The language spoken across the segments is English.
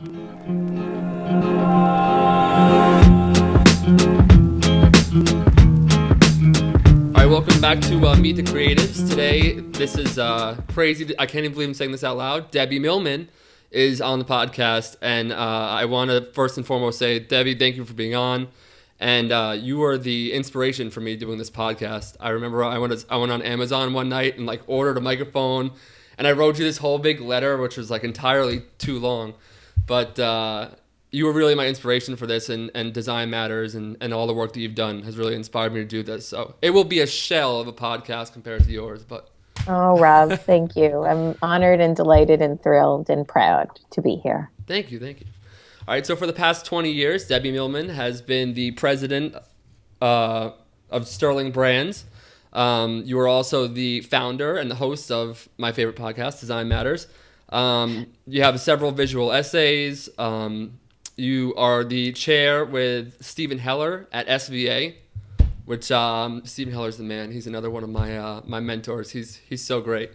All right, welcome back to Meet the Creatives. Today, this is crazy. I can't even believe I'm saying this out loud. Debbie Millman is on the podcast, and I want to first and foremost say, Debbie, thank you for being on. And you were the inspiration for me doing this podcast. I remember I went on Amazon one night and ordered a microphone, and I wrote you this whole big letter, which was entirely too long. But you were really my inspiration for this, and Design Matters and all the work that you've done has really inspired me to do this. So it will be a shell of a podcast compared to yours, but. Oh, Rob, thank you. I'm honored and delighted and thrilled and proud to be here. Thank you. All right, so for the past 20 years, Debbie Millman has been the president of Sterling Brands. You are also the founder and the host of my favorite podcast, Design Matters. You have several visual essays. You are the chair with Stephen Heller at SVA, which Stephen Heller's the man. He's another one of my mentors. He's so great.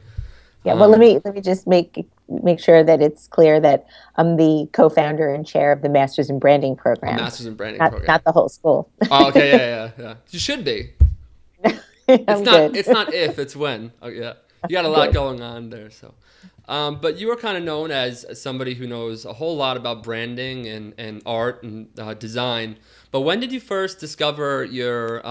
Yeah, well, let me just make sure that it's clear that I'm the co-founder and chair of the Masters in Branding program. Masters in Branding program. Not the whole school. Oh, okay, yeah. You should be. It's not if, it's when. Oh, yeah. You got a lot going on there, so. But you are kind of known as somebody who knows a whole lot about branding and art and design. But when did you first discover your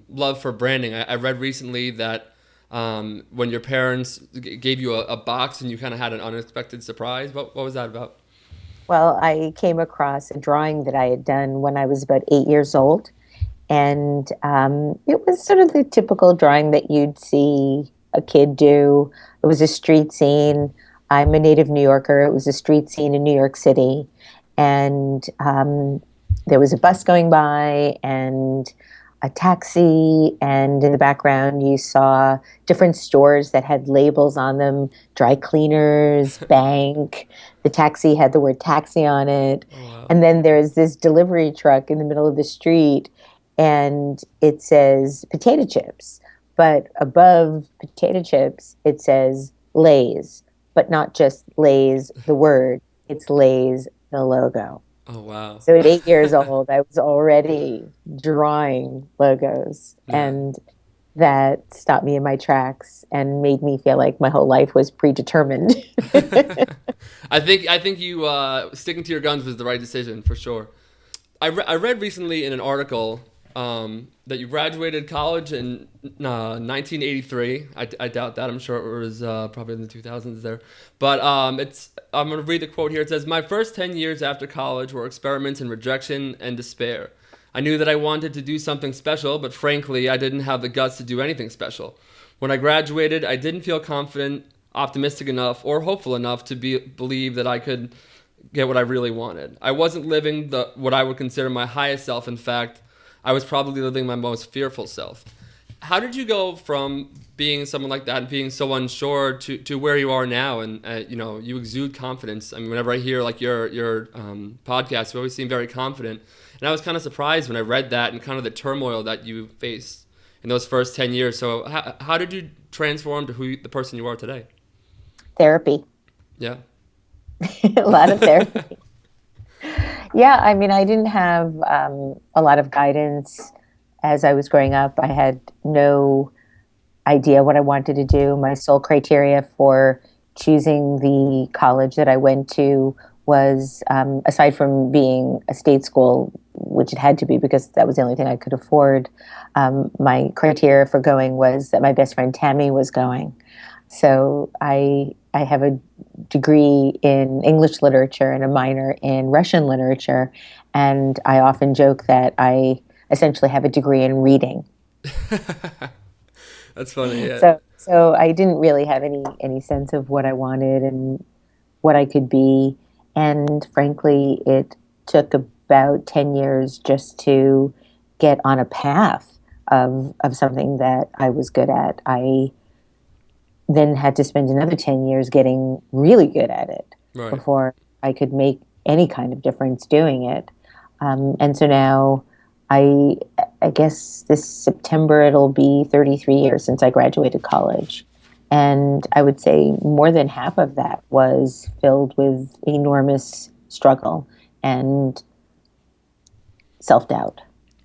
love for branding? I read recently that when your parents gave you a box and you kind of had an unexpected surprise. What was that about? Well, I came across a drawing that I had done when I was about 8 years old. And it was sort of the typical drawing that you'd see a kid do. It was a street scene. I'm a native New Yorker. It was a street scene in New York City. And there was a bus going by and a taxi, and in the background you saw different stores that had labels on them: dry cleaners, bank. The taxi had the word taxi on it. Oh, wow. And then there's this delivery truck in the middle of the street, and it says potato chips. But above potato chips, it says Lay's, but not just Lay's, the word. It's Lay's, the logo. Oh, wow. So at 8 years old, I was already drawing logos, and that stopped me in my tracks and made me feel like my whole life was predetermined. I think you sticking to your guns was the right decision, for sure. I read recently in an article that you graduated college in 1983. I doubt that. I'm sure it was probably in the 2000s there. But I'm going to read the quote here. It says, "My first 10 years after college were experiments in rejection and despair. I knew that I wanted to do something special, but frankly, I didn't have the guts to do anything special. When I graduated, I didn't feel confident, optimistic enough, or hopeful enough to believe that I could get what I really wanted. I wasn't living what I would consider my highest self. In fact, I was probably living my most fearful self." How did you go from being someone like that and being so unsure to where you are now? And you exude confidence. I mean, whenever I hear your podcast, you always seem very confident. And I was kind of surprised when I read that and kind of the turmoil that you faced in those first 10 years. So how did you transform to the person you are today? Therapy. Yeah. A lot of therapy. Yeah, I mean, I didn't have a lot of guidance as I was growing up. I had no idea what I wanted to do. My sole criteria for choosing the college that I went to was, aside from being a state school, which it had to be because that was the only thing I could afford, my criteria for going was that my best friend Tammy was going. So I have a degree in English literature and a minor in Russian literature, and I often joke that I essentially have a degree in reading. That's funny. Yeah. So I didn't really have any sense of what I wanted and what I could be, and frankly, it took about 10 years just to get on a path of something that I was good at. I then had to spend another 10 years getting really good at it before I could make any kind of difference doing it. And so now I guess this September it'll be 33 years since I graduated college. And I would say more than half of that was filled with enormous struggle and self-doubt.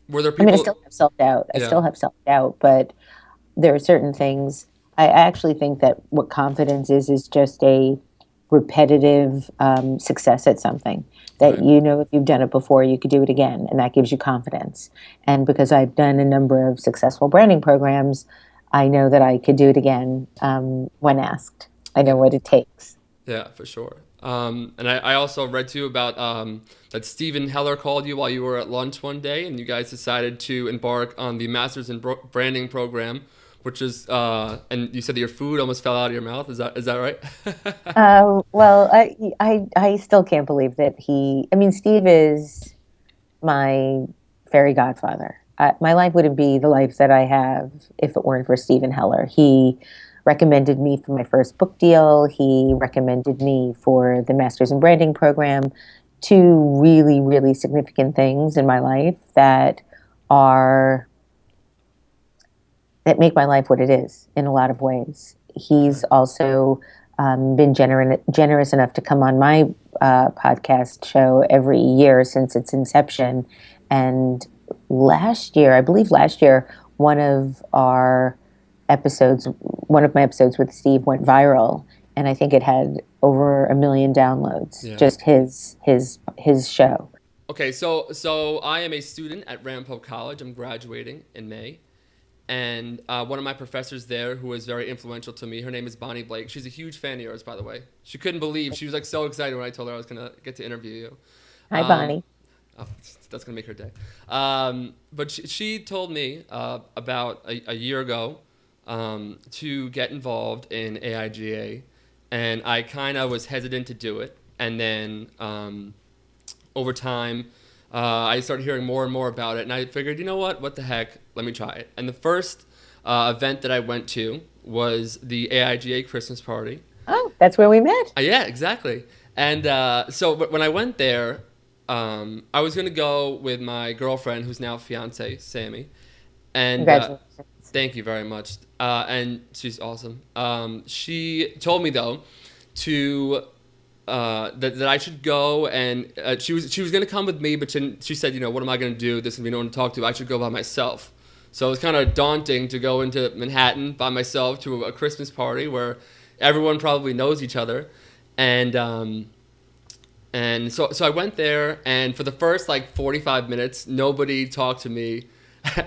Were there I mean, I people? still have self-doubt. I Yeah. still have self-doubt, but there are certain things. I actually think that what confidence is just a repetitive success at something that Right. you know if you've done it before, you could do it again, and that gives you confidence. And because I've done a number of successful branding programs, I know that I could do it again when asked. I know Yeah. what it takes. Yeah, for sure. And I also read too about that Stephen Heller called you while you were at lunch one day, and you guys decided to embark on the Masters in Branding program, which is, and you said that your food almost fell out of your mouth. Is that right? Well, I still can't believe that he. I mean, Steve is my fairy godfather. My life wouldn't be the life that I have if it weren't for Stephen Heller. He recommended me for my first book deal. He recommended me for the Masters in Branding program. Two really, really significant things in my life are that make my life what it is in a lot of ways. He's Right. also been generous enough to come on my podcast show every year since its inception. And last year, I believe last year, one of our one of my episodes with Steve went viral, and I think it had over 1 million downloads. Yeah. Just his show. Okay, so I am a student at Ramapo College. I'm graduating in May. And one of my professors there, who was very influential to me, her name is Bonnie Blake. She's a huge fan of yours, by the way. She couldn't believe. She was like so excited when I told her I was gonna get to interview you. Hi, Um, Bonnie. oh, that's gonna make her day. But she told me about a year ago to get involved in AIGA, and I kind of was hesitant to do it. And then over time, I started hearing more and more about it, and I figured, you know what the heck, let me try it. And the first event that I went to was the AIGA Christmas party. Oh, that's where we met. Yeah, exactly. And so when I went there, I was gonna go with my girlfriend, who's now fiance, Sammy. And Congratulations. thank you very much. And she's awesome. She told me though to that I should go, and she was gonna come with me, but she said, you know, what am I gonna do? This is gonna be no one to talk to. I should go by myself. So it was kind of daunting to go into Manhattan by myself to a Christmas party where everyone probably knows each other, and so I went there, and for the first like 45 minutes, nobody talked to me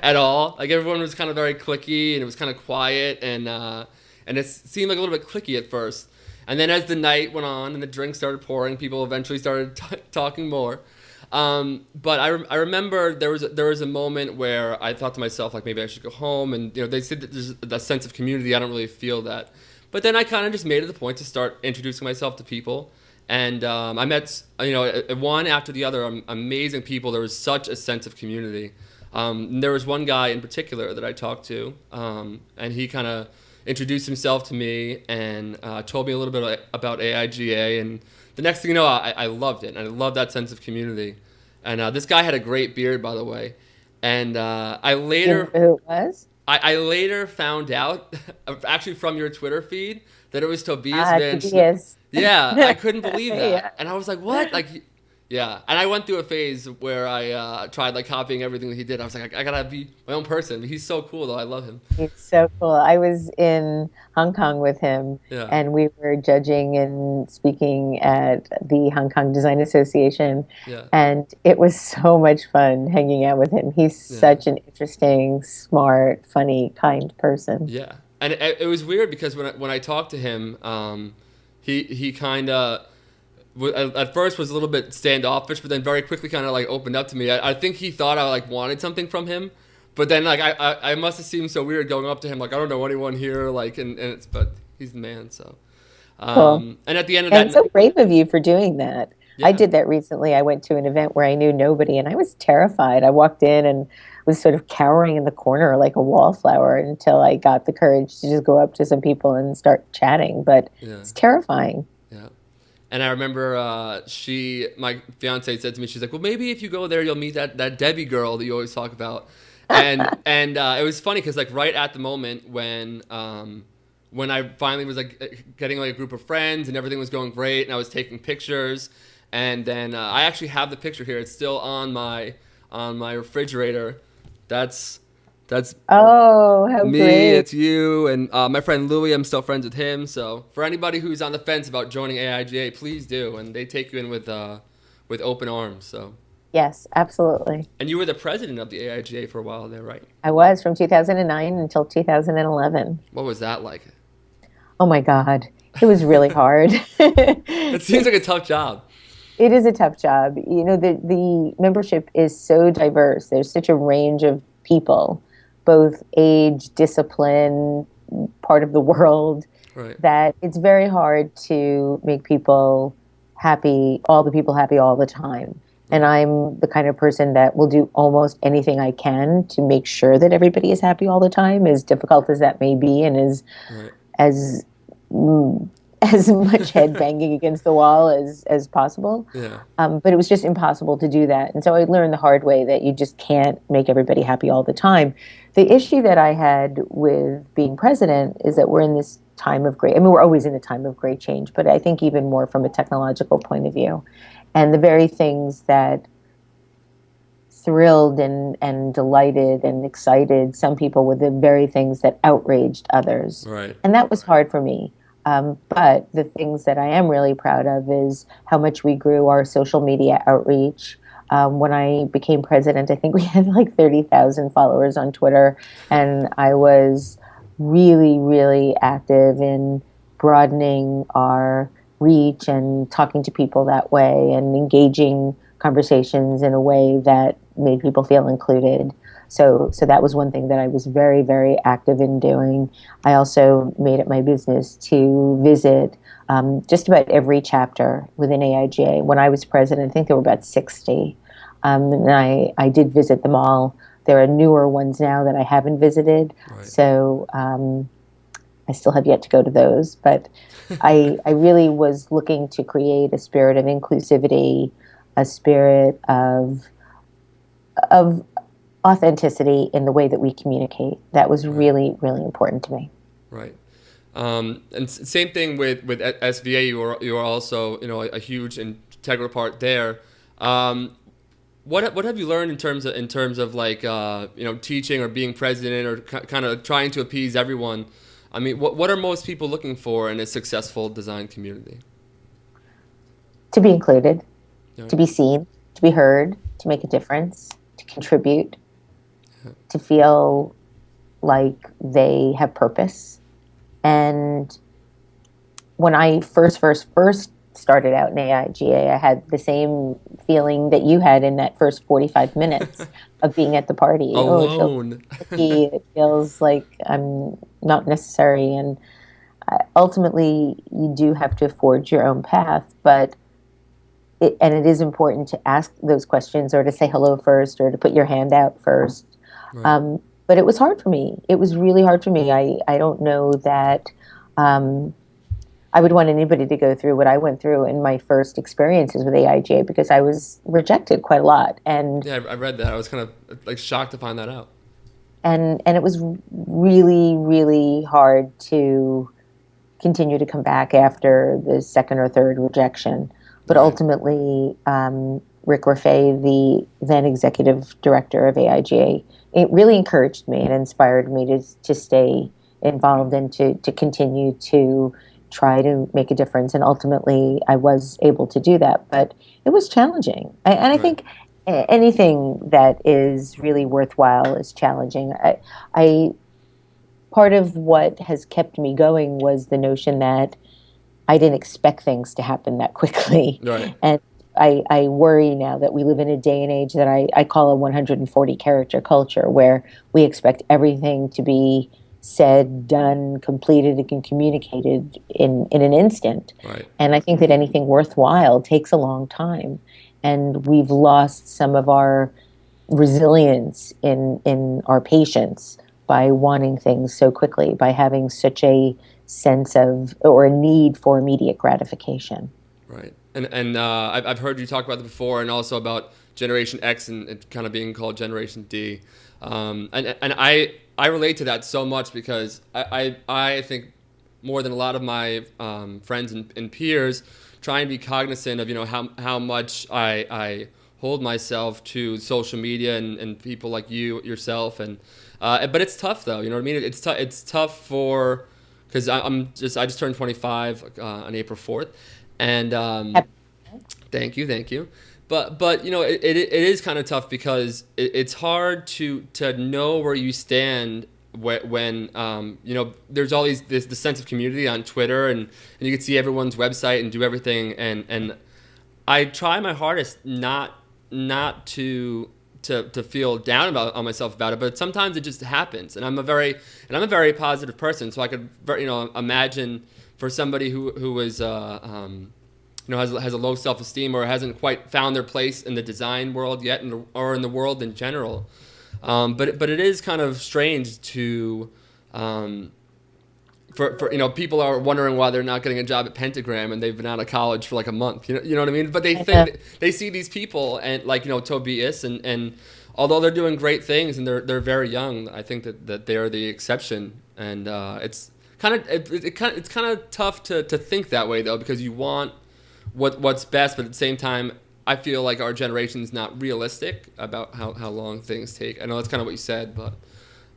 at all. Like everyone was kind of very cliquey, and it was kind of quiet, and it seemed like a little bit cliquey at first. And then as the night went on and the drinks started pouring, people eventually started talking more. But I remember there was a moment where I thought to myself, like, maybe I should go home. And you know, they said that there's a sense of community. I don't really feel that. But then I kind of just made it a point to start introducing myself to people. And I met, you know, one after the other, amazing people. There was such a sense of community. There was one guy in particular that I talked to, and he kind of introduced himself to me and told me a little bit about AIGA. And the next thing you know, I loved it. And I loved that sense of community. And this guy had a great beard, by the way. And Do you know who it was? I later found out, actually from your Twitter feed, that it was Tobias Ah, Van. Tobias. Yeah, I couldn't believe that, Yeah. and I was like, "What?" Like, yeah. And I went through a phase where I tried like copying everything that he did. I was like, I gotta be my own person. But he's so cool, though. I love him. He's so cool. I was in Hong Kong with him, Yeah, and we were judging and speaking at the Hong Kong Design Association, yeah, and it was so much fun hanging out with him. He's yeah, such an interesting, smart, funny, kind person. yeah. And it was weird because when I talked to him, he kind of at first was a little bit standoffish, but then very quickly kind of like opened up to me. I think he thought I like wanted something from him, but then like I must have seemed so weird going up to him like I don't know anyone here like and it's but he's the man. So Cool. and at the end of And that, so brave of you for doing that. I yeah, did that recently. I went to an event where I knew nobody and I was terrified. I walked in and was sort of cowering in the corner like a wallflower until I got the courage to just go up to some people and start chatting. But yeah, it's terrifying. yeah. And I remember my fiance said to me, she's like, well, maybe if you go there, you'll meet that Debbie girl that you always talk about. And it was funny because like right at the moment when I finally was like getting like a group of friends and everything was going great and I was taking pictures And then I actually have the picture here. It's still on my refrigerator. That's Oh, how me, great. it's you, and my friend Louie. I'm still friends with him. So for anybody who's on the fence about joining AIGA, please do, and they take you in with open arms. So, Yes, absolutely. and you were the president of the AIGA for a while there, right? I was from 2009 until 2011. What was that like? Oh my God. It was really hard. It seems like a tough job. It is a tough job. You know, the membership is so diverse. There's such a range of people, both age, discipline, part of the world, Right. that it's very hard to make people happy, all the people happy all the time. And Right. I'm the kind of person that will do almost anything I can to make sure that everybody is happy all the time, as difficult as that may be, and Right. as mm, as much head banging against the wall as possible. Yeah. But it was just impossible to do that. And so I learned the hard way that you just can't make everybody happy all the time. The issue that I had with being president is that we're in this time of great, I mean, we're always in a time of great change, but I think even more from a technological point of view. And the very things that thrilled and delighted and excited some people were the very things that outraged others. Right. And that was hard for me. But the things that I am really proud of is how much we grew our social media outreach. When I became president, I think we had like 30,000 followers on Twitter. And I was really, really active in broadening our reach and talking to people that way and engaging conversations in a way that made people feel included. So that was one thing that I was very, very active in doing. I also made it my business to visit just about every chapter within AIGA. When I was president, I think there were about 60. And I did visit them all. There are newer ones now that I haven't visited. Right. So I still have yet to go to those. But I really was looking to create a spirit of inclusivity, a spirit of authenticity in the way that we communicate. That was Right. really, really important to me. Right. And same thing with SVA. You are also a huge integral part there. What have you learned in terms of like teaching or being president or kind of trying to appease everyone? I mean, what are most people looking for in a successful design community? To be included, Yeah. to be seen, to be heard, to make a difference, to contribute, to feel like they have purpose. And when I first started out in AIGA, I had the same feeling that you had in that first 45 minutes of being at the party. Oh, it feels Alone. icky. It feels like I'm not necessary. And ultimately, you do have to forge your own path. But it is important to ask those questions or to say hello first or to put your hand out first. Right. But it was hard for me. It was really hard for me. I don't know that I would want anybody to go through what I went through in my first experiences with AIGA because I was rejected quite a lot. And Yeah, I read that. I was kind of like shocked to find that out. and it was really, really hard to continue to come back after the second or third rejection. But Right. ultimately, Rick Raffay, the then executive director of AIGA, it really encouraged me and inspired me to stay involved and to continue to try to make a difference. And ultimately, I was able to do that. But it was challenging. And I Right. think anything that is really worthwhile is challenging. I part of what has kept me going was the notion that I didn't expect things to happen that quickly. Right. And I worry now that we live in a day and age that I call a 140 character culture where we expect everything to be said, done, completed, and communicated in an instant. Right. And I think that anything worthwhile takes a long time. And we've lost some of our resilience in our patience by wanting things so quickly, by having such a sense of or a need for immediate gratification. Right. And I've heard you talk about that before, and also about Generation X and it kind of being called Generation D. And I relate to that so much because I think more than a lot of my friends and peers, try and be cognizant of, how much I hold myself to social media and people like yourself. And but it's tough though, you know what I mean? It's tough because I just turned 25 on April 4th. And thank you. But it is kind of tough because it's hard to know where you stand when there's all this sense of community on Twitter, and you can see everyone's website and do everything, and I try my hardest not to feel down on myself about it, but sometimes it just happens, and I'm a very positive person, so I could imagine for somebody who was has a low self-esteem or hasn't quite found their place in the design world yet, or in the world in general. But it is kind of strange to for people are wondering why they're not getting a job at Pentagram and they've been out of college for like a month. You know what I mean? But they see these people and Tobias and although they're doing great things and they're very young, I think that they are the exception, and it's kind of tough to think that way though, because you want what's best, but at the same time, I feel like our generation's not realistic about how long things take. I know that's kind of what you said, but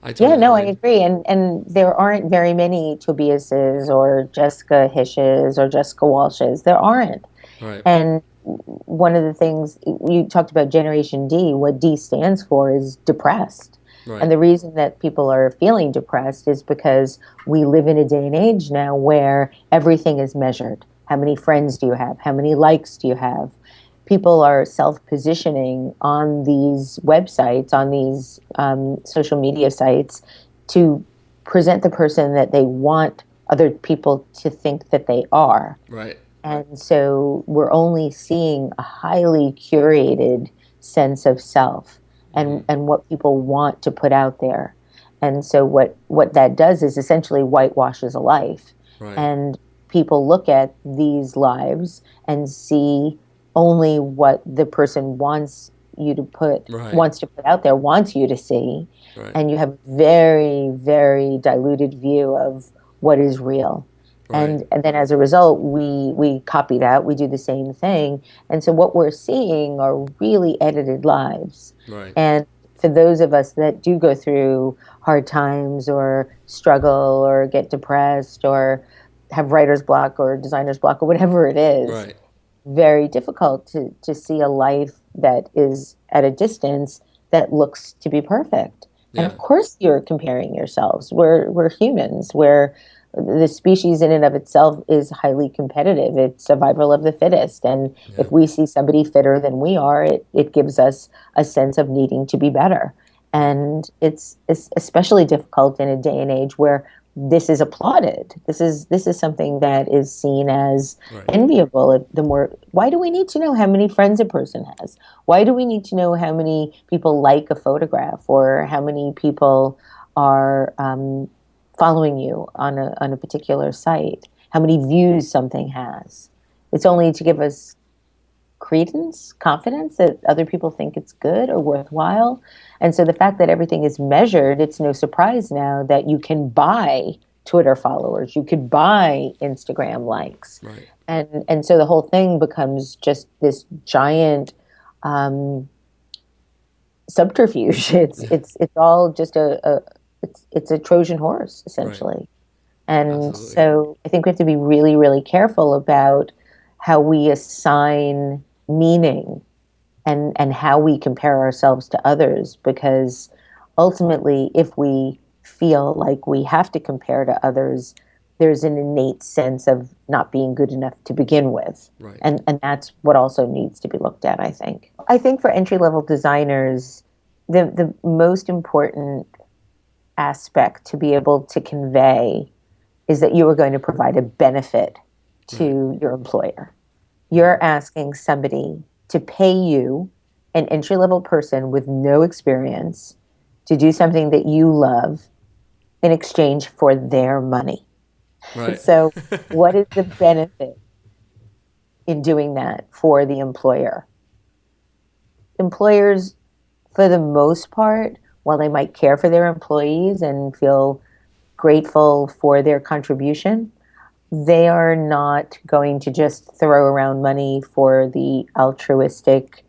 I Yeah, totally no, I agree. agree. And there aren't very many Tobiases or Jessica Hishes or Jessica Walshes. There aren't. Right, And one of the things you talked about, Generation D, what D stands for is depressed. right, And the reason that people are feeling depressed is because we live in a day and age now where everything is measured. How many friends do you have? How many likes do you have? People are self-positioning on these websites, on these social media sites, to present the person that they want other people to think that they are. right, And so we're only seeing a highly curated sense of self and what people want to put out there. And so what that does is essentially whitewashes a life. right, And people look at these lives and see only what the person right, wants to put out there, wants you to see. right, And you have very, very diluted view of what is real. right, And then as a result, we copy that, we do the same thing. And so what we're seeing are really edited lives. right. And for those of us that do go through hard times or struggle or get depressed or have writer's block or designer's block or whatever it is, Right. very difficult to see a life that is at a distance that looks to be perfect. And Yeah. of course you're comparing yourselves. We're humans. We're the species in and of itself is highly competitive. It's survival of the fittest. And Yeah. if we see somebody fitter than we are, it gives us a sense of needing to be better. And it's especially difficult in a day and age where this is applauded. This is something that is seen as Right. enviable. The more, why do we need to know how many friends a person has? Why do we need to know how many people like a photograph or how many people are following you on a particular site? How many views something has? It's only to give us credence, confidence that other people think it's good or worthwhile. And so the fact that everything is measured, it's no surprise now that you can buy Twitter followers, you could buy Instagram likes. Right. And so the whole thing becomes just this giant subterfuge. It's all just it's a Trojan horse Right. essentially. And Absolutely. so I think we have to be really, really careful about how we assign meaning and how we compare ourselves to others, because ultimately, if we feel like we have to compare to others, there's an innate sense of not being good enough to begin with. Right. And that's what also needs to be looked at, I think. I think for entry level designers, the most important aspect to be able to convey is that you are going to provide a benefit Right. to your employer. Right. You're asking somebody to pay you, an entry level person with no experience, to do something that you love in exchange for their money. Right. So, what is the benefit in doing that for the employer? Employers, for the most part, while they might care for their employees and feel grateful for their contribution, they are not going to just throw around money for any altruistic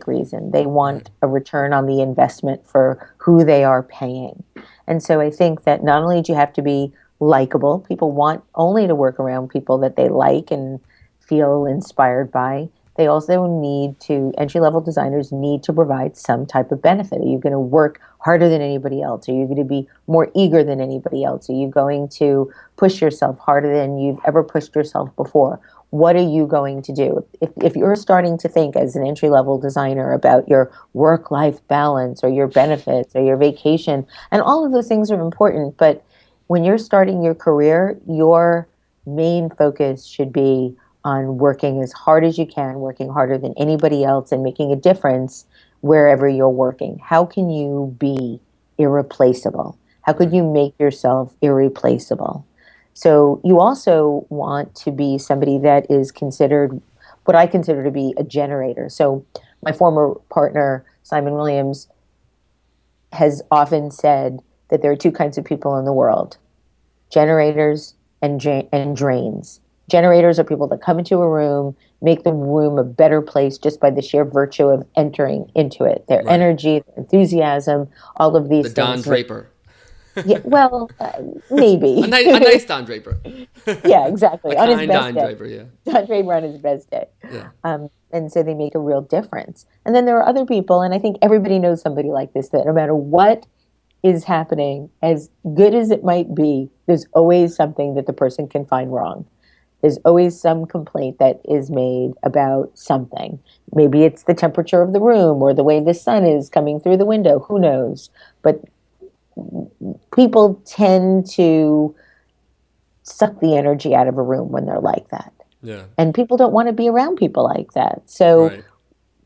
reason. They Right. want a return on the investment for who they are paying. And so I think that not only do you have to be likable, people want only to work around people that they like and feel inspired by. They also need to, entry level designers need to provide some type of benefit. Are you going to work harder than anybody else? Are you going to be more eager than anybody else? Are you going to push yourself harder than you've ever pushed yourself before? What are you going to do? If you're starting to think as an entry level designer about your work life balance or your benefits or your vacation, and all of those things are important, but when you're starting your career, your main focus should be on working as hard as you can, working harder than anybody else, and making a difference wherever you're working. How can you be irreplaceable? How could Right. you make yourself irreplaceable? So you also want to be somebody that is considered what I consider to be a generator. So my former partner, Simon Williams, has often said that there are two kinds of people in the world: generators and drains. Generators are people that come into a room, make the room a better place just by the sheer virtue of entering into it. Their Right. energy, their enthusiasm, all of The these Don things make, Draper. yeah, well, A maybe. nice, a nice Don Draper. Yeah, A exactly. On his kind best Don day. Draper, yeah. Andre Brown on his best day. Yeah. And so they make a real difference. And then there are other people, and I think everybody knows somebody like this, that no matter what is happening, as good as it might be, there's always something that the person can find wrong. There's always some complaint that is made about something. Maybe it's the temperature of the room or the way the sun is coming through the window. Who knows? But people tend to suck the energy out of a room when they're like that. Yeah. And people don't want to be around people like that. So Right.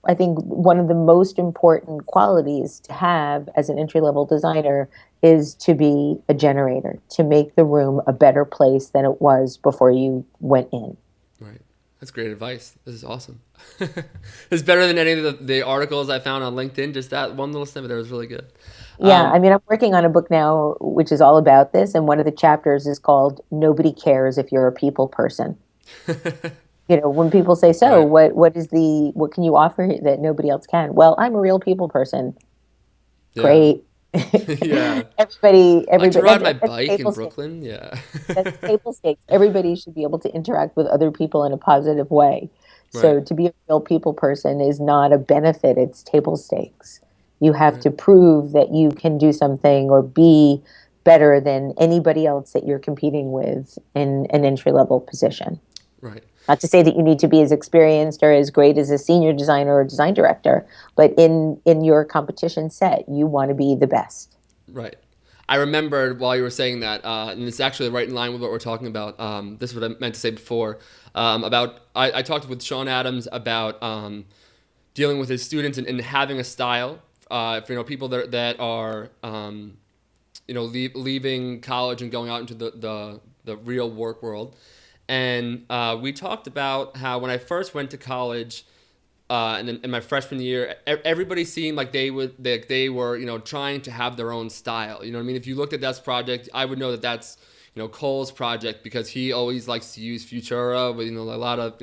I think one of the most important qualities to have as an entry level designer is to be a generator, to make the room a better place than it was before you went in. Right. That's great advice. This is awesome. It's better than any of the articles I found on LinkedIn. Just that one little snippet there was really good. Yeah, Um, I mean, I'm working on a book now which is all about this, and one of the chapters is called Nobody Cares If You're a People Person. You know, when people say, "So, right. what can you offer that nobody else can?" Well, I'm a real people person. Yeah. Great. Yeah. I like to Everybody, ride my that's bike in table stakes. Brooklyn. Yeah. That's table stakes. Everybody should be able to interact with other people in a positive way. Right. So to be a real people person is not a benefit, it's table stakes. You have Right. to prove that you can do something or be better than anybody else that you're competing with in an entry level position. Right. Not to say that you need to be as experienced or as great as a senior designer or design director, but in your competition set, you want to be the best. Right. I remembered while you were saying that, and it's actually right in line with what we're talking about. This is what I meant to say before. I talked with Sean Adams about dealing with his students and having a style. For people that are leaving college and going out into the real work world. And we talked about how when I first went to college, and then in my freshman year, everybody seemed like they were trying to have their own style. You know what I mean? If you looked at that project, I would know that that's Cole's project because he always likes to use Futura with a lot of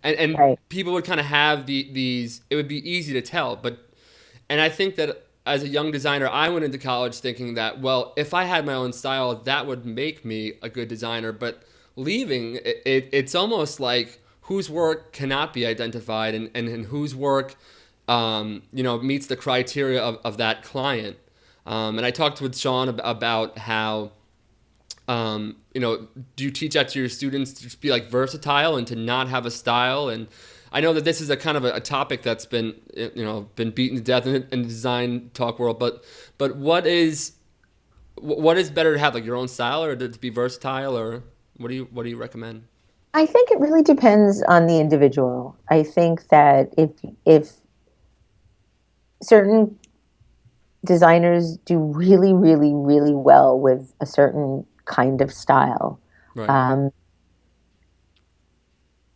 and Right. people would kind of have these. It would be easy to tell, and I think that as a young designer, I went into college thinking that, well, if I had my own style, that would make me a good designer. But leaving, it's almost like whose work cannot be identified and whose work, meets the criteria of that client. And I talked with Sean about how, do you teach that to your students to just be like versatile and to not have a style? And I know that this is a kind of a topic that's been beaten to death in the design talk world. But what is better to have, like your own style or to be versatile, or what do you recommend? I think it really depends on the individual. I think that if certain designers do really, really, really well with a certain kind of style. Right. Um,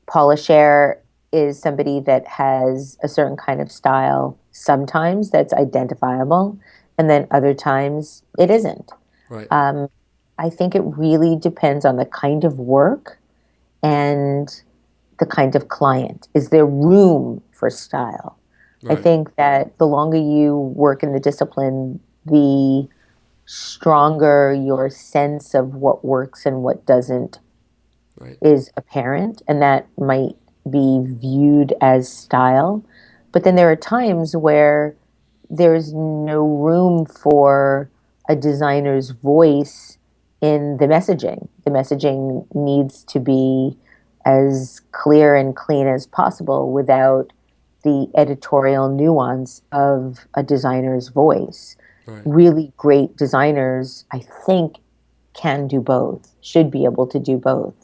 Paula Scher is somebody that has a certain kind of style. Sometimes that's identifiable, and then other times it isn't. Right. Um, I think it really depends on the kind of work and the kind of client. Is there room for style? I Right. think that the longer you work in the discipline, the stronger your sense of what works and what doesn't Right. is apparent, and that might be viewed as style. But then there are times where there's no room for a designer's voice in the messaging. The messaging needs to be as clear and clean as possible without the editorial nuance of a designer's voice. Right. Really great designers, I think, can do both, should be able to do both.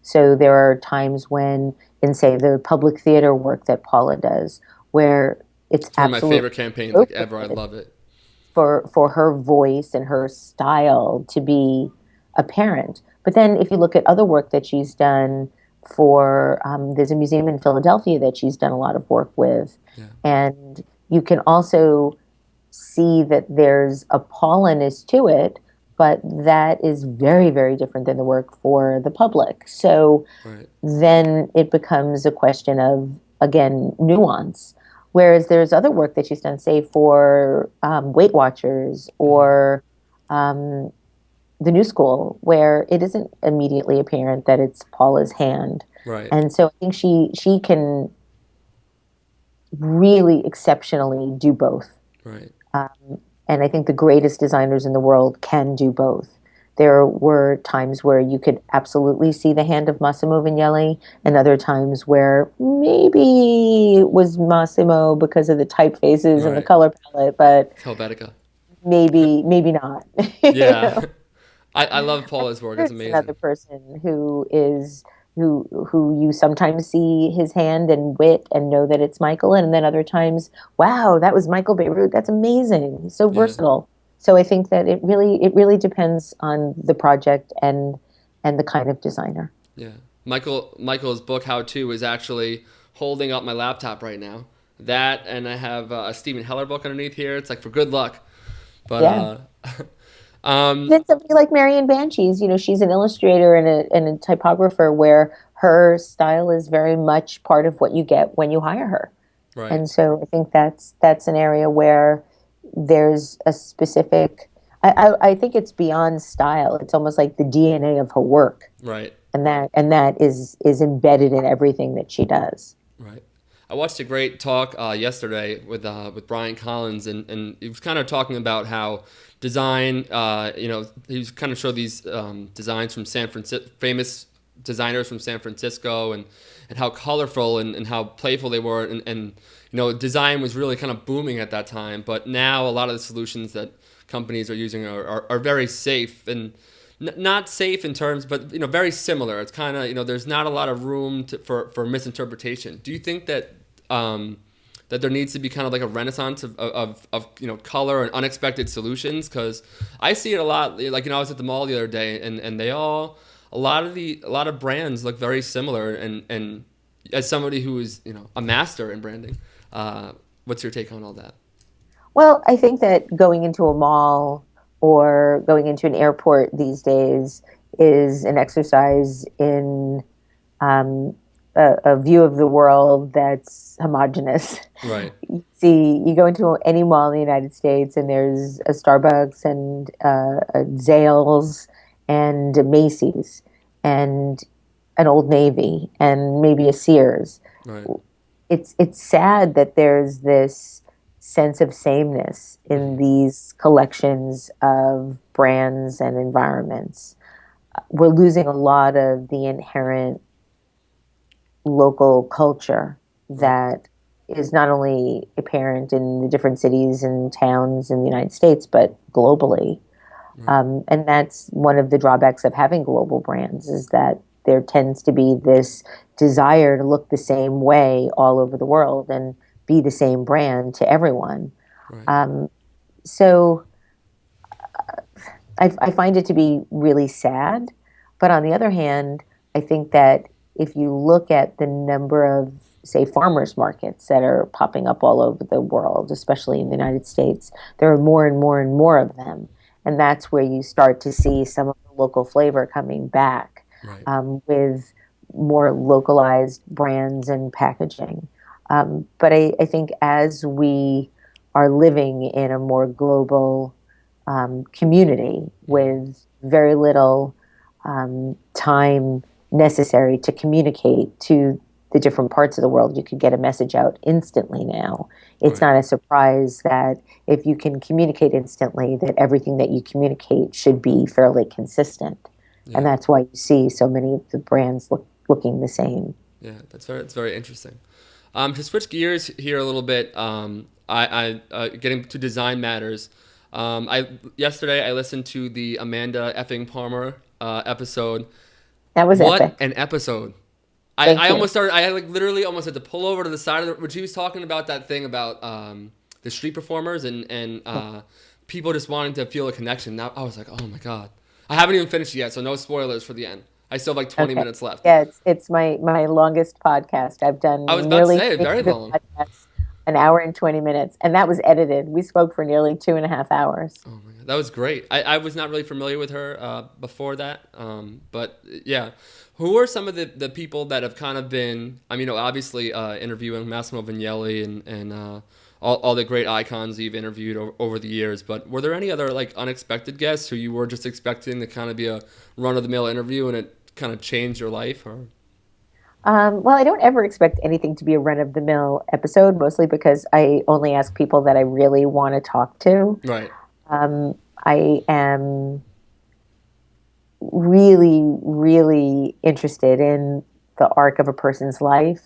So there are times when, in say, the public theater work that Paula does, where it's It's one of my absolutely favorite campaigns like ever. I appropriate love it. for her voice and her style to be apparent. But then if you look at other work that she's done for, there's a museum in Philadelphia that she's done a lot of work with, Yeah. and you can also see that there's a Pauliness to it, but that is very, very different than the work for the public. So Right. then it becomes a question of, again, nuance. Whereas there's other work that she's done, say, for Weight Watchers Hmm. or um, the New School, where it isn't immediately apparent that it's Paula's hand. Right. And so I think she can really exceptionally do both. Right. Um, and I think the greatest designers in the world can do both. There were times where you could absolutely see the hand of Massimo Vignelli, and other times where maybe it was Massimo because of the typefaces and the Right. color palette, but Helvetica. maybe not. You Yeah. know? I love Paula's work. It's There's another amazing. person who you sometimes see his hand and wit and know that it's Michael, and then other times, wow, that was Michael Beirut. That's amazing. He's so Yeah. versatile. So I think that it really depends on the project and the kind of designer. Yeah. Michael's book How To is actually holding up my laptop right now. That and I have a Stephen Heller book underneath here. It's like for good luck. But Yeah. um Then somebody like Marianne Banshees, she's an illustrator and a typographer where her style is very much part of what you get when you hire her. right. And so I think that's an area where there's a specific. I think it's beyond style. It's almost like the DNA of her work, Right. and that is embedded in everything that she does. Right. I watched a great talk yesterday with Brian Collins, and he was kind of talking about how design. He was kind of showed these designs from San Francisco, famous designers from San Francisco, and how colorful and how playful they were, and design was really kind of booming at that time. But now a lot of the solutions that companies are using are very safe and not safe in terms, but very similar. It's kind of there's not a lot of room for misinterpretation. Do you think that that there needs to be kind of like a renaissance of color and unexpected solutions? Because I see it a lot. Like I was at the mall the other day, and they all a lot of brands look very similar. And as somebody who is a master in branding, what's your take on all that? Well, I think that going into a mall or going into an airport these days is an exercise in um, a view of the world that's homogenous. Right. You go into any mall in the United States, and there's a Starbucks and a Zales and a Macy's and an Old Navy and maybe a Sears. Right. It's sad that there's this sense of sameness in Hmm. these collections of brands and environments. We're losing a lot of the inherent local culture Right. that is not only apparent in the different cities and towns in the United States, but globally. Right. And that's one of the drawbacks of having global brands is that there tends to be this desire to look the same way all over the world and be the same brand to everyone. Right. Um, so I find it to be really sad. But on the other hand, I think that if you look at the number of, say, farmers markets that are popping up all over the world, especially in the United States, there are more and more and more of them. And that's where you start to see some of the local flavor coming back Right. with more localized brands and packaging. But I think as we are living in a more global community Mhm. with very little time necessary to communicate to the different parts of the world, you could get a message out instantly now. It's Right. not a surprise that if you can communicate instantly, that everything that you communicate should be fairly consistent. And Yeah. that's why you see so many of the brands looking the same. Yeah. That's very interesting. To switch gears here a little bit, getting to design matters. I Yesterday I listened to the Amanda effing Palmer episode. That was What epic. an episode! Thank I you. almost started. I like literally almost had to pull over to the side of the. When she was talking about that thing about the street performers and people just wanting to feel a connection. Now I was like, oh my god! I haven't even finished yet, so no spoilers for the end. I still have like 20 Okay. minutes left. Yeah, it's my longest podcast. I've I was done about to nearly say very 300 long. podcasts, an hour and 20 minutes, and that was edited. We spoke for nearly 2.5 hours. Oh my god, that was great. I was not really familiar with her before that, but yeah. Who are some of the people that have kind of been? I mean, obviously interviewing Massimo Vignelli and all the great icons you've interviewed over the years. But were there any other like unexpected guests who you were just expecting to kind of be a run of the mill interview and it kind of changed your life? Or Well, I don't ever expect anything to be a run-of-the-mill episode, mostly because I only ask people that I really want to talk to. right, Um, I am really interested in the arc of a person's life.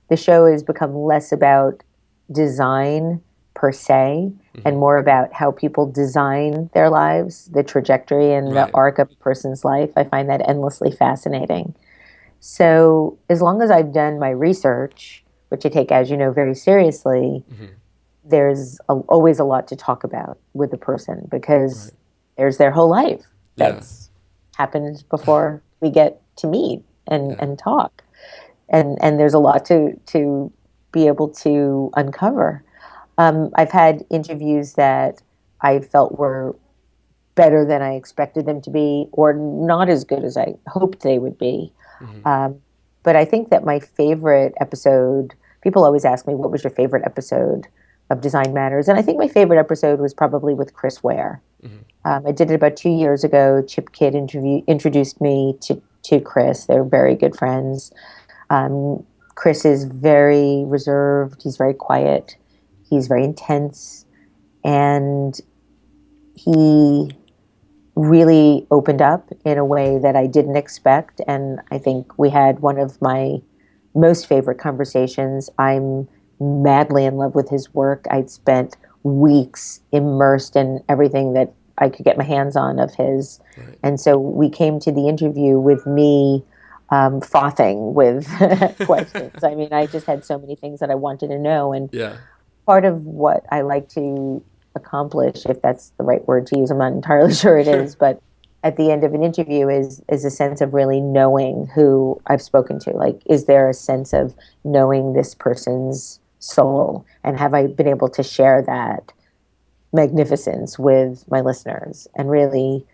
The show has become less about design per se and hmm more about how people design their lives, the trajectory and the right, arc of a person's life. I find that endlessly fascinating. So, as long as I've done my research, which I take, as you know, very seriously, hmm always a lot to talk about with the person because right, there's their whole life yeah, that's happened before we get to meet and yeah, talk, and there's a lot to be able to uncover. I've had interviews that I felt were better than I expected them to be, or not as good as I hoped they would be. hmm Um, but I think that my favorite episode, people always ask me, what was your favorite episode of Design Matters? And I think my favorite episode was probably with Chris Ware. hmm I did it about 2 years ago. Chip Kidd introduced me to Chris. They're very good friends. Um, Chris is very reserved, he's very quiet, he's very intense, and he really opened up in a way that I didn't expect. And I think we had one of my most favorite conversations. I'm madly in love with his work. I'd spent weeks immersed in everything that I could get my hands on of his. right, And so we came to the interview with me frothing with questions. I mean, I just had so many things that I wanted to know. And yeah, part of what I like to accomplish, if that's the right word to use, I'm not entirely sure it sure, is, but at the end of an interview is a sense of really knowing who I've spoken to. Like, is there a sense of knowing this person's soul, and have I been able to share that magnificence with my listeners and really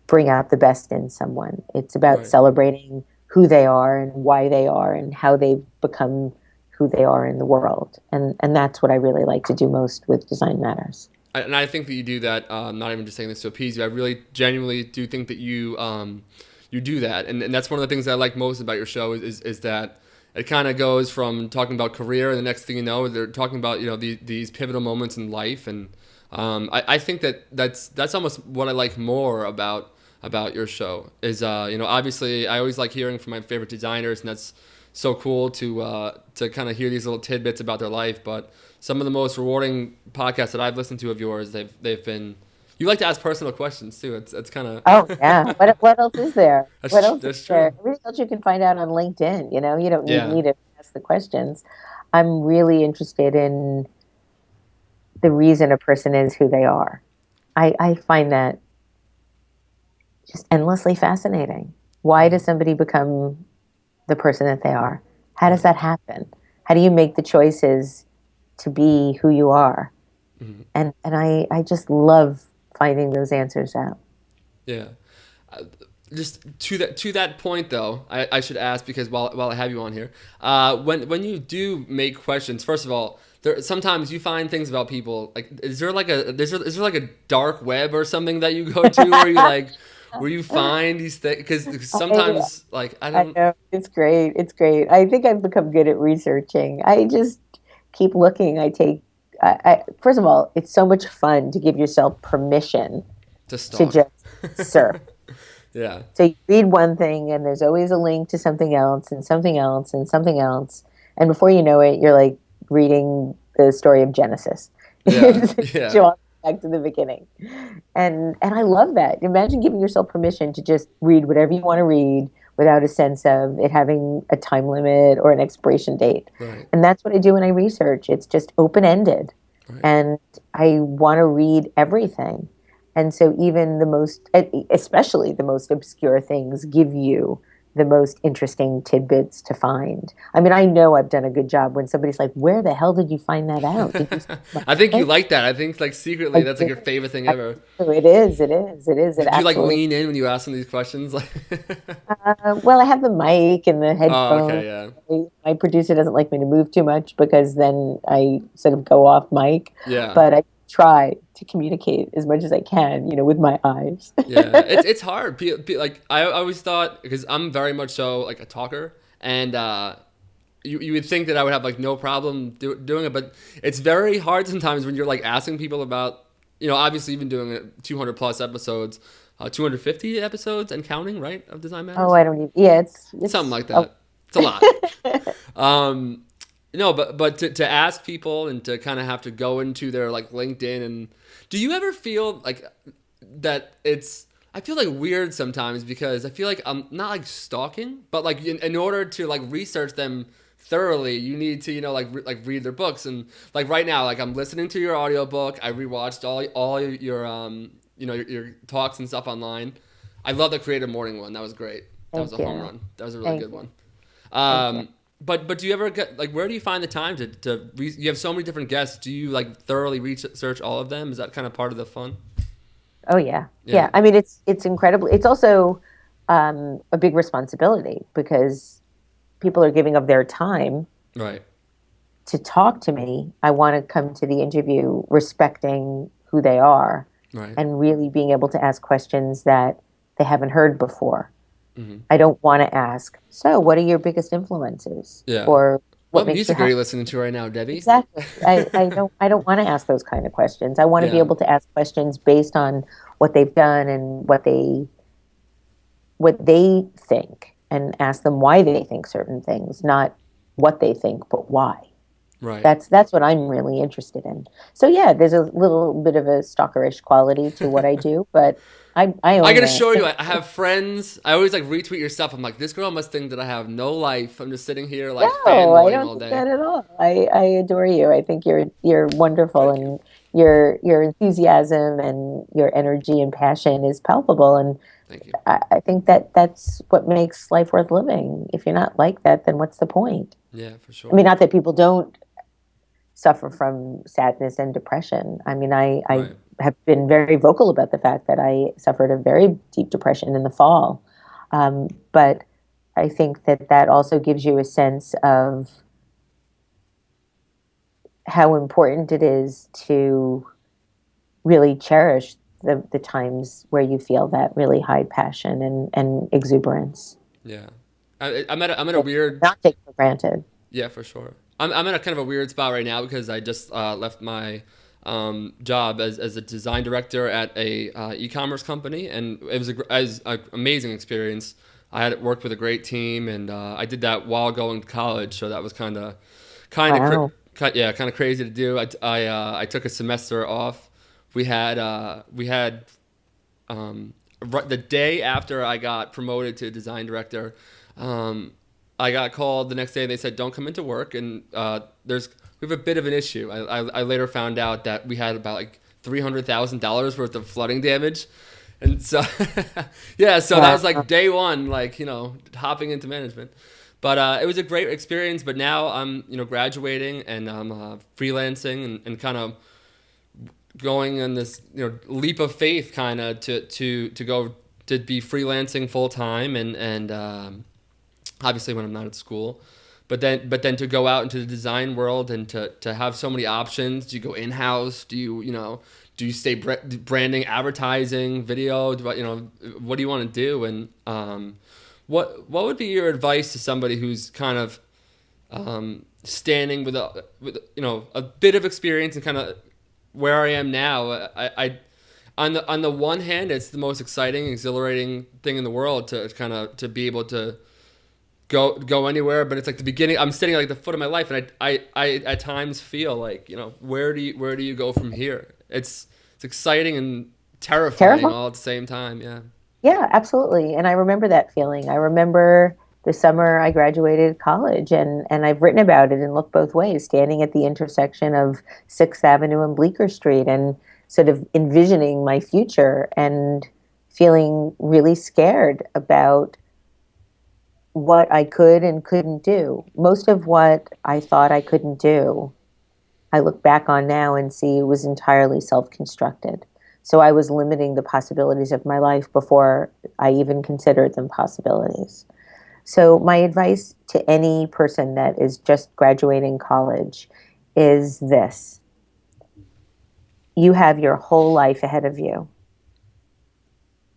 bring out the best in someone? It's about right. celebrating who they are and why they are and how they've become who they are in the world. And that's what I really like to do most with Design Matters. And I think that you do that. Not even just saying this to appease you. I really genuinely do think that you do that, and that's one of the things that I like most about your show is that it kind of goes from talking about career, and the next thing you know, they're talking about these pivotal moments in life, and I think that's almost what I like more about your show is obviously I always like hearing from my favorite designers, and that's so cool to kind of hear these little tidbits about their life. But some of the most rewarding podcasts that I've listened to of yours, they've been. You like to ask personal questions too. It's kind of Oh yeah. What else is there? What else is that's there? true. Everything else you can find out on LinkedIn. You don't need Yeah, me to ask the questions. I'm really interested in the reason a person is who they are. I find that just endlessly fascinating. Why yeah, does somebody become the person that they are? How does right. that happen? How do you make the choices to be who you are? Mhm. And I just love finding those answers out. Yeah. just to that point though, I should ask because while I have you on here, when you do make questions, first of all, sometimes you find things about people. Like, is there like a dark web or something that you go to where you like where you find these things? Because I, sometimes like I I don't. know it's great. It's great. I think I've become good at researching. I just keep looking. First of all, it's so much fun to give yourself permission To to stalk. just surf. Yeah. So you read one thing, and there's always a link to something else, and something else, and something else. And before you know it, you're like reading the story of Genesis. Yeah. It's Yeah. you all back to the beginning. And I love that. Imagine giving yourself permission to just read whatever you want to read without a sense of it having a time limit or an expiration date. Right. And that's what I do when I research. It's just open ended. Right. And I want to read everything. And so even especially the most obscure things give you the most interesting tidbits to find. I mean, I know I've done a good job when somebody's like, "Where the hell did you find that out? Did you see my I think you this?" like that. I think like secretly I that's like do. your favorite thing I ever. do. It is. It is. It is. It Did you like absolutely. lean in when you ask them these questions? Like, Well, I have the mic and the oh, headphones. okay, yeah, My producer doesn't like me to move too much because then I sort of go off mic. yeah, But I try to communicate as much as I can, with my eyes. yeah. It's hard. Like I always thought because I'm very much so like a talker, and you would think that I would have like no problem doing it, but it's very hard sometimes when you're like asking people about obviously even doing it 200 plus episodes, 250 episodes and counting, right, of Design Oh, Matters. I don't even. Yeah, Something it's. like Oh. that. It's a lot. No, but to ask people and to kind of have to go into their like LinkedIn and do you ever feel like that it's I feel like weird sometimes because I feel like I'm not like stalking, but like in order to like research them thoroughly, you need to like read their books and like right now like I'm listening to your audiobook. I rewatched all your your talks and stuff online. I love the Creative Morning one. That was great. That was Thank a home you. run. That was a really Thank good you. one. Thank you. But do you ever get like where do you find the time you have so many different guests? Do you like thoroughly research all of them? Is that kind of part of the fun? Oh yeah, Yeah. yeah. I mean, it's incredible. It's also a big responsibility because people are giving of their time Right. to talk to me. I want to come to the interview respecting who they are Right. and really being able to ask questions that they haven't heard before. Hmm. I don't want to ask, so what are your biggest influences? Yeah. Or what What makes you music are happy? you listening to right now, Debbie? Exactly. I don't want to ask those kind of questions. I want to be Yeah. able to ask questions based on what they've done and what they think and ask them why they think certain things, not what they think, but why. Right. That's what I'm really interested in. So yeah, there's a little bit of a stalkerish quality to what I do, but I I own gotta that. show you. I have friends. I always like retweet your stuff. I'm like, this girl must think that I have no life. I'm just sitting here like No, I fanboying don't all think day. that at all. I adore you. I think you're wonderful, Thank you. and your enthusiasm and your energy and passion is palpable. And Thank you. I think that that's what makes life worth living. If you're not like that, then what's the point? Yeah, for I mean, sure. not that people don't suffer from sadness and depression. I mean, I Right. have been very vocal about the fact that I suffered a very deep depression in the fall. But I think that that also gives you a sense of how important it is to really cherish the times where you feel that really high passion and exuberance. Yeah. I'm at a weird. Not take for granted. Yeah, for sure. I'm in a kind of a weird spot right now because I just left my job as a design director at a e-commerce company, and it was an amazing experience. I had worked with a great team, and I did that while going to college, so that was Wow. kind of crazy to do. I took a semester off. We had the day after I got promoted to design director. Um, I got called the next day. They said, "Don't come into work." And we have a bit of an issue. I later found out that we had about like $300,000 worth of flooding damage, and so yeah. So that was Wow. like day one, like hopping into management. But it was a great experience. But now I'm graduating and I'm freelancing and kind of going on this leap of faith kind of to go to be freelancing full time and obviously when I'm not at school. But then to go out into the design world and to have so many options. Do you go in house? Do you stay branding, advertising, video? What do you want to do? And what would be your advice to somebody who's kind of standing with a bit of experience and kind of where I am now? I on the one hand, it's the most exciting, exhilarating thing in the world to be able to go anywhere, but it's like the beginning. I'm sitting at like the foot of my life, and I at times feel like, where do you go from here? It's exciting and terrifying Terrible. all at the same time. Yeah. Yeah, absolutely. And I remember that feeling. I remember the summer I graduated college, and I've written about it and looked both ways, standing at the intersection of Sixth Avenue and Bleecker Street and sort of envisioning my future and feeling really scared about what I could and couldn't do. Most of what I thought I couldn't do, I look back on now and see it was entirely self-constructed. So I was limiting the possibilities of my life before I even considered them possibilities. So my advice to any person that is just graduating college is this. You have your whole life ahead of you.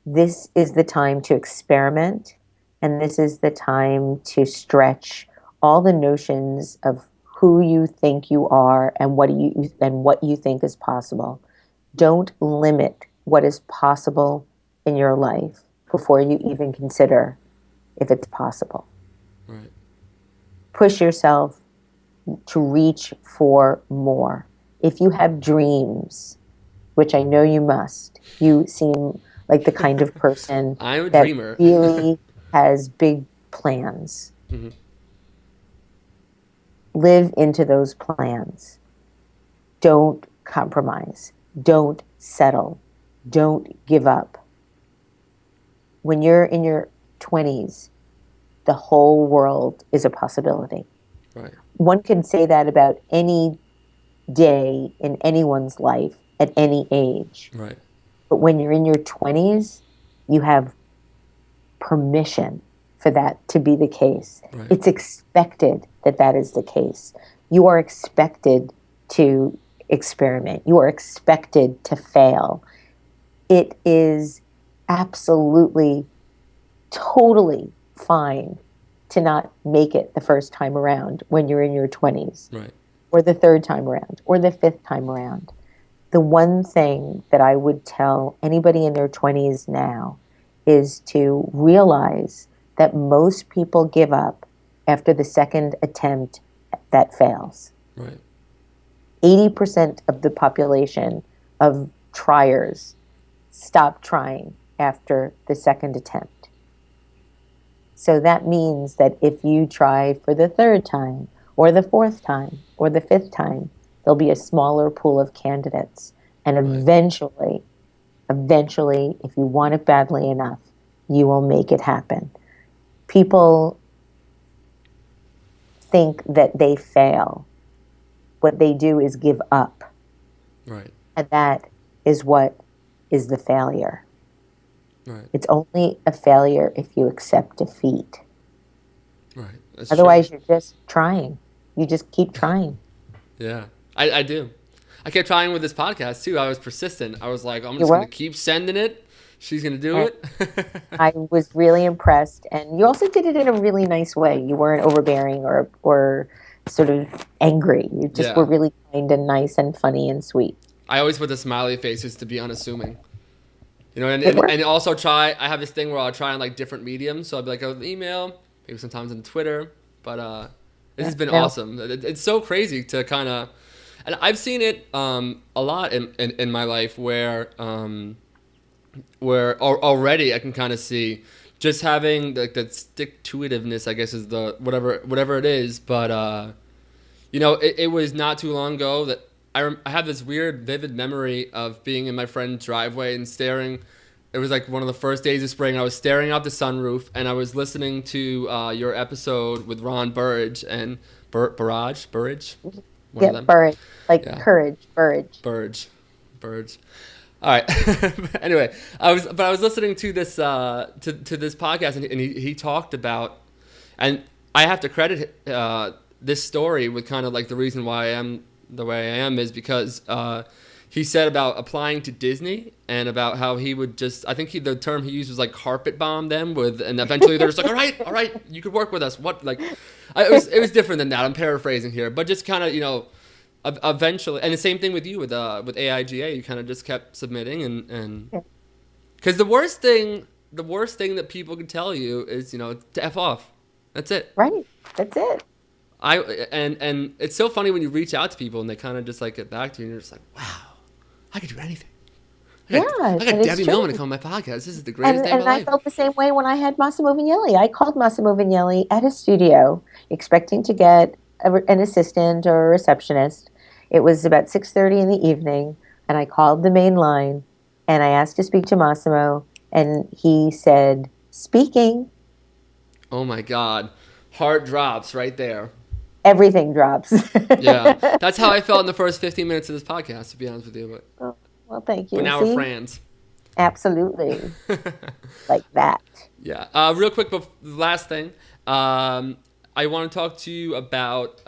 This is the time to experiment, and this is the time to stretch all the notions of who you think you are and what you think is possible. Don't limit what is possible in your life before you even consider if it's possible. Right. Push yourself to reach for more. If you have dreams, which I know you must, you seem like the kind of person I'm a that dreamer. really has big plans. Hmm. Live into those plans. Don't compromise. Don't settle. Don't give up. When you're in your 20s, the whole world is a possibility. Right. One can say that about any day in anyone's life at any age. Right. But when you're in your 20s, you have permission for that to be the case. Right. It's expected that that is the case. You are expected to experiment. You are expected to fail. It is absolutely, totally fine to not make it the first time around when you're in your 20s, Right. or the third time around, or the fifth time around. The one thing that I would tell anybody in their 20s now is to realize that most people give up after the second attempt that fails. Right. 80% of the population of triers stop trying after the second attempt. So that means that if you try for the third time, or the fourth time, or the fifth time, there'll be a smaller pool of candidates. And eventually, if you want it badly enough, you will make it happen. People think that they fail. What they do is give up. Right. And that is what is the failure. Right. It's only a failure if you accept defeat. Right. That's Otherwise, true. you're just trying. You just keep trying. Yeah. I do. I kept trying with this podcast too. I was persistent. I was like, I'm You just gonna were. keep sending it. She's gonna do And it. I was really impressed. And you also did it in a really nice way. You weren't overbearing or sort of angry. You just were Yeah. really kind and nice and funny and sweet. I always put the smiley faces to be unassuming. And, It and, worked. and also I have this thing where I'll try on like different mediums. So I'll be like, email, maybe sometimes on Twitter. But this Yeah. has been No. awesome. It's so crazy to kind of, and I've seen it a lot in my life where already I can kind of see just having like that stick to itiveness, I guess is the whatever it is. But it was not too long ago that I have this weird, vivid memory of being in my friend's driveway and staring. It was like one of the first days of spring. I was staring out the sunroof and I was listening to your episode with Ron Burridge and Burridge, one of Yeah, them. courage. Like Yeah, courage, courage. Burridge. All right. Anyway, I was listening to this to this podcast, and he talked about, and I have to credit this story with kind of like the reason why I am the way I am is because he said about applying to Disney and about how he would just, I think the term he used was like carpet bomb them with, and eventually they're just like, all right, you could work with us. What, like, it was different than that. I'm paraphrasing here, but just kind of, eventually, and the same thing with you with AIGA, you kind of just kept submitting and because the worst thing that people can tell you is, to F off. That's it. Right. That's it. And it's so funny when you reach out to people and they kind of just like get back to you and you're just like, wow, I could do anything. I got Debbie Millman to come on my podcast. This is the greatest day of my life. And I felt the same way when I had Massimo Vignelli. I called Massimo Vignelli at his studio expecting to get an assistant or a receptionist. It was about 6:30 in the evening, and I called the main line, and I asked to speak to Massimo, and he said, "Speaking." Oh, my God. Heart drops right there. Everything drops. Yeah. That's how I felt in the first 15 minutes of this podcast, to be honest with you. But, well, thank you. But now we're friends. Absolutely. Like that. Yeah. Real quick, but last thing. I want to talk to you about...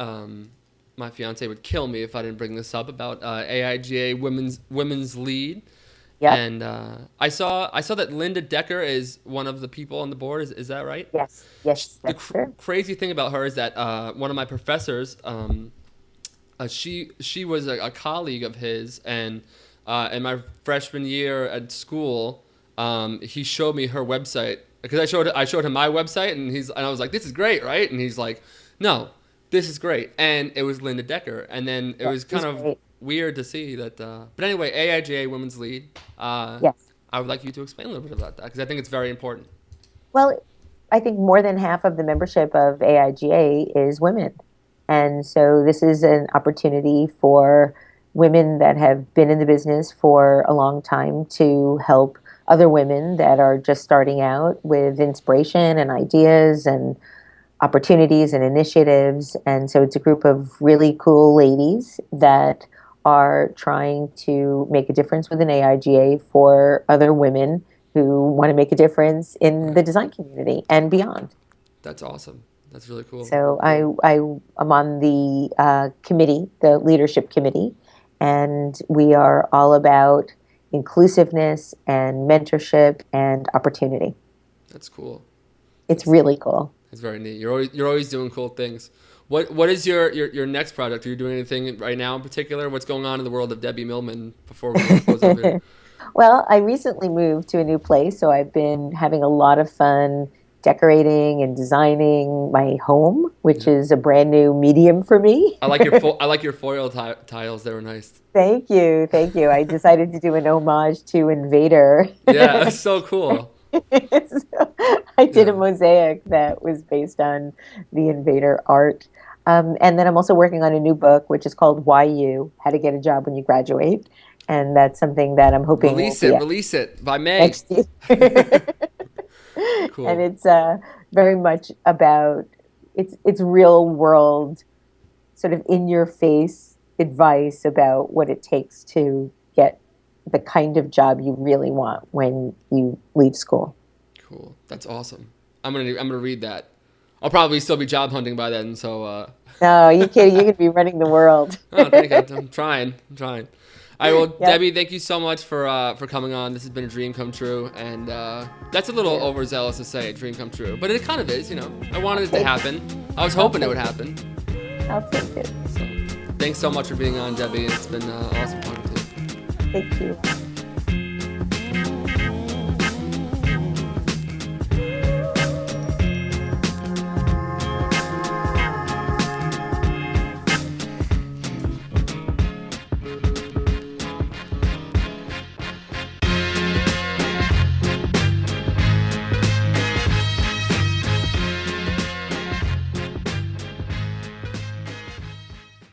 my fiance would kill me if I didn't bring this up about AIGA women's lead. Yeah. And I saw that Linda Decker is one of the people on the board. Is that right? Yes, that's true. Crazy thing about her is that one of my professors, she was a colleague of his, and in my freshman year at school, he showed me her website because I showed him my website, and I was like, "This is great, right?" And he's like, "No, this is great." And it was Linda Decker, and then it was kind of weird to see that. But anyway, AIGA Women's Lead. Yes. I would like you to explain a little bit about that because I think it's very important. Well, I think more than half of the membership of AIGA is women. And so this is an opportunity for women that have been in the business for a long time to help other women that are just starting out with inspiration and ideas and opportunities and initiatives. And so it's a group of really cool ladies that are trying to make a difference with an AIGA for other women who want to make a difference in the design community and beyond. That's awesome. That's really cool. So I'm on the committee, the leadership committee, and we are all about inclusiveness and mentorship and opportunity. That's cool. It's really cool. It's very neat. You're always doing cool things. What is your next project? Are you doing anything right now in particular? What's going on in the world of Debbie Millman before we close up here? Well, I recently moved to a new place, so I've been having a lot of fun decorating and designing my home, which is a brand new medium for me. I like your foil tiles. They were nice. Thank you. I decided to do an homage to Invader. Yeah, that's so cool. So I did a mosaic that was based on the Invader art. And then I'm also working on a new book, which is called Why You? How to Get a Job When You Graduate. And that's something that I'm hoping release it by May. Next year. Cool. And it's very much about, it's real world, sort of in your face advice about what it takes to get the kind of job you really want when you leave school. Cool. That's awesome. I'm gonna read that. I'll probably still be job hunting by then, so No, you kidding, you're gonna be running the world. Oh, thank you. I'm trying. All right, well, yep. Debbie, thank you so much for coming on. This has been a dream come true, and that's a little overzealous to say, a dream come true, but it kind of is, I wanted it to happen. I was hoping it would happen. I'll take it. So, thanks so much for being on, Debbie. It's been awesome talking to you. Thank you.